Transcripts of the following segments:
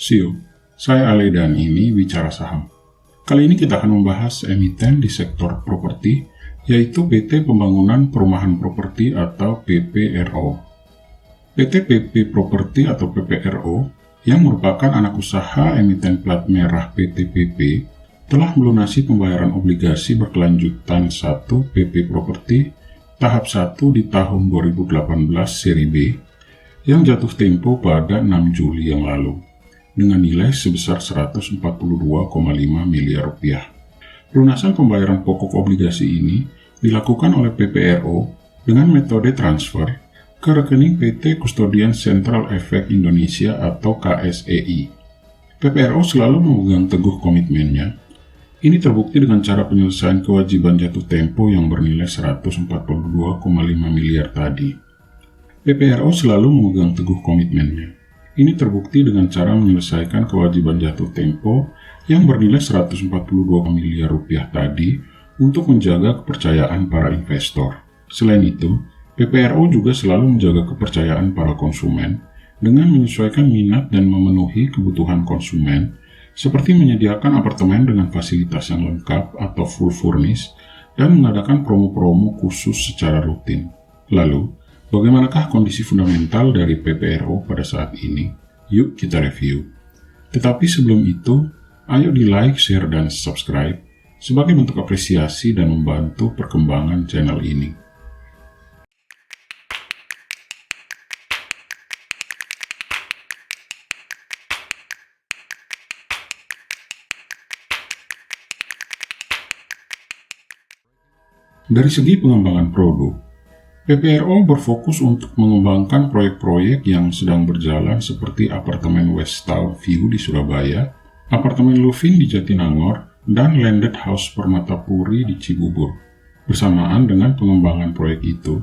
Siu, saya Ale dan ini Bicara Saham. Kali ini kita akan membahas emiten di sektor properti, yaitu PT Pembangunan Perumahan Properti atau PPRO. PT PP Properti atau PPRO, yang merupakan anak usaha emiten plat merah PT PP, telah melunasi pembayaran obligasi berkelanjutan 1 PP Properti tahap 1 di tahun 2018 seri B, yang jatuh tempo pada 6 Juli yang lalu, dengan nilai sebesar 142,5 miliar rupiah. Lunasan pembayaran pokok obligasi ini dilakukan oleh PPRO dengan metode transfer ke rekening PT Custodian Central Effect Indonesia atau KSEI. PPRO selalu memegang teguh komitmennya. Ini terbukti dengan cara penyelesaian kewajiban jatuh tempo yang bernilai 142,5 miliar tadi. PPRO selalu memegang teguh komitmennya. Ini terbukti dengan cara menyelesaikan kewajiban jatuh tempo yang bernilai 142 miliar rupiah tadi untuk menjaga kepercayaan para investor. Selain itu, PPRO juga selalu menjaga kepercayaan para konsumen dengan menyesuaikan minat dan memenuhi kebutuhan konsumen, seperti menyediakan apartemen dengan fasilitas yang lengkap atau full furnished dan mengadakan promo-promo khusus secara rutin. Lalu, bagaimanakah kondisi fundamental dari PPRO pada saat ini? Yuk kita review. Tetapi sebelum itu, ayo di like, share, dan subscribe sebagai bentuk apresiasi dan membantu perkembangan channel ini. Dari segi pengembangan produk, PPRO berfokus untuk mengembangkan proyek-proyek yang sedang berjalan seperti apartemen Westtown View di Surabaya, apartemen Luvin di Jatinangor, dan Landed House Permatapuri di Cibubur. Bersamaan dengan pengembangan proyek itu,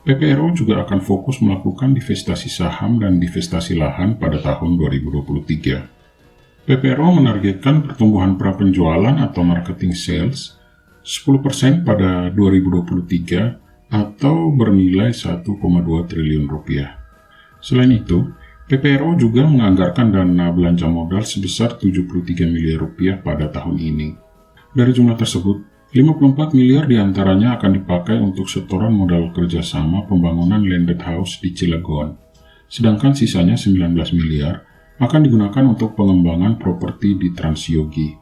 PPRO juga akan fokus melakukan divestasi saham dan divestasi lahan pada tahun 2023. PPRO menargetkan pertumbuhan prapenjualan atau marketing sales 10% pada 2023 atau bernilai 1,2 triliun rupiah. Selain itu, PPRO juga menganggarkan dana belanja modal sebesar 73 miliar rupiah pada tahun ini. Dari jumlah tersebut, 54 miliar diantaranya akan dipakai untuk setoran modal kerjasama pembangunan landed house di Cilegon, sedangkan sisanya 19 miliar akan digunakan untuk pengembangan properti di Transyogi.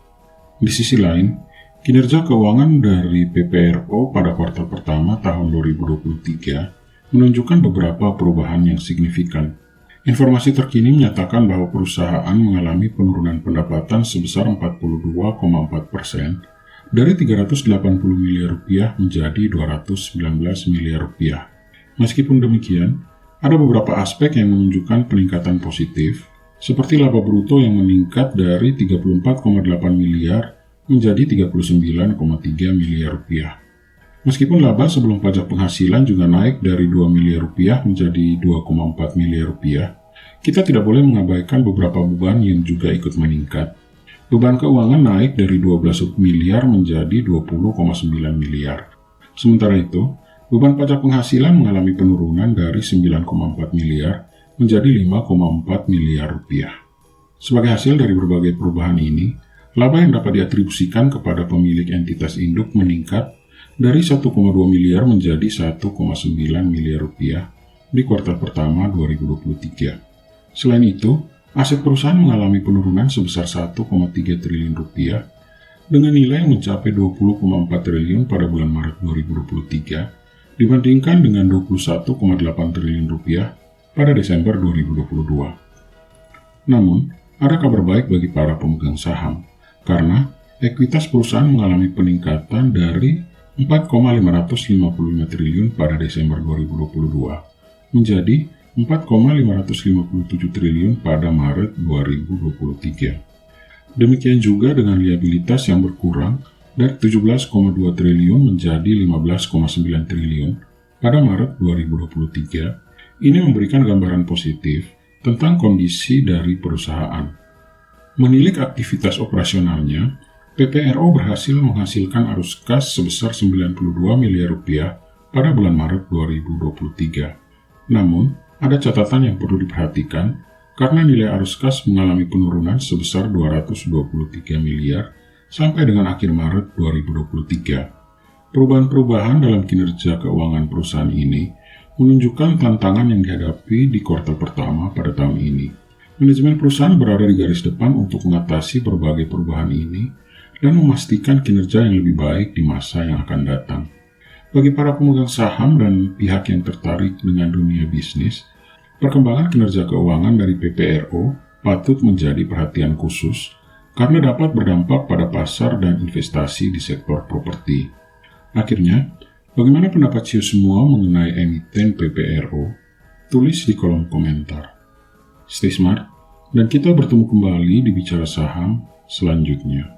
Di sisi lain, kinerja keuangan dari PPRO pada kuartal pertama tahun 2023 menunjukkan beberapa perubahan yang signifikan. Informasi terkini menyatakan bahwa perusahaan mengalami penurunan pendapatan sebesar 42,4% dari 380 miliar rupiah menjadi 219 miliar rupiah. Meskipun demikian, ada beberapa aspek yang menunjukkan peningkatan positif, seperti laba bruto yang meningkat dari 34,8 miliar menjadi 39,3 miliar rupiah. Meskipun laba sebelum pajak penghasilan juga naik dari 2 miliar rupiah menjadi 2,4 miliar rupiah, kita tidak boleh mengabaikan beberapa beban yang juga ikut meningkat. Beban keuangan naik dari 12 miliar menjadi 20,9 miliar. Sementara itu, beban pajak penghasilan mengalami penurunan dari 9,4 miliar menjadi 5,4 miliar rupiah. Sebagai hasil dari berbagai perubahan ini, laba yang dapat diatribusikan kepada pemilik entitas induk meningkat dari 1,2 miliar menjadi 1,9 miliar rupiah di kuartal pertama 2023. Selain itu, aset perusahaan mengalami penurunan sebesar 1,3 triliun rupiah dengan nilai yang mencapai 20,4 triliun pada bulan Maret 2023 dibandingkan dengan 21,8 triliun rupiah pada Desember 2022. Namun, ada kabar baik bagi para pemegang saham, karena ekuitas perusahaan mengalami peningkatan dari 4,555 triliun pada Desember 2022 menjadi 4,557 triliun pada Maret 2023. Demikian juga dengan liabilitas yang berkurang dari 17,2 triliun menjadi 15,9 triliun pada Maret 2023. Ini memberikan gambaran positif tentang kondisi dari perusahaan. Menilik aktivitas operasionalnya, PPRO berhasil menghasilkan arus kas sebesar 92 miliar rupiah pada bulan Maret 2023. Namun, ada catatan yang perlu diperhatikan, karena nilai arus kas mengalami penurunan sebesar 223 miliar sampai dengan akhir Maret 2023. Perubahan-perubahan dalam kinerja keuangan perusahaan ini menunjukkan tantangan yang dihadapi di kuartal pertama pada tahun ini. Manajemen perusahaan berada di garis depan untuk mengatasi berbagai perubahan ini dan memastikan kinerja yang lebih baik di masa yang akan datang. Bagi para pemegang saham dan pihak yang tertarik dengan dunia bisnis, perkembangan kinerja keuangan dari PPRO patut menjadi perhatian khusus karena dapat berdampak pada pasar dan investasi di sektor properti. Akhirnya, bagaimana pendapat Cio semua mengenai emiten PPRO? Tulis di kolom komentar. Stay smart, dan kita bertemu kembali di Bicara Saham selanjutnya.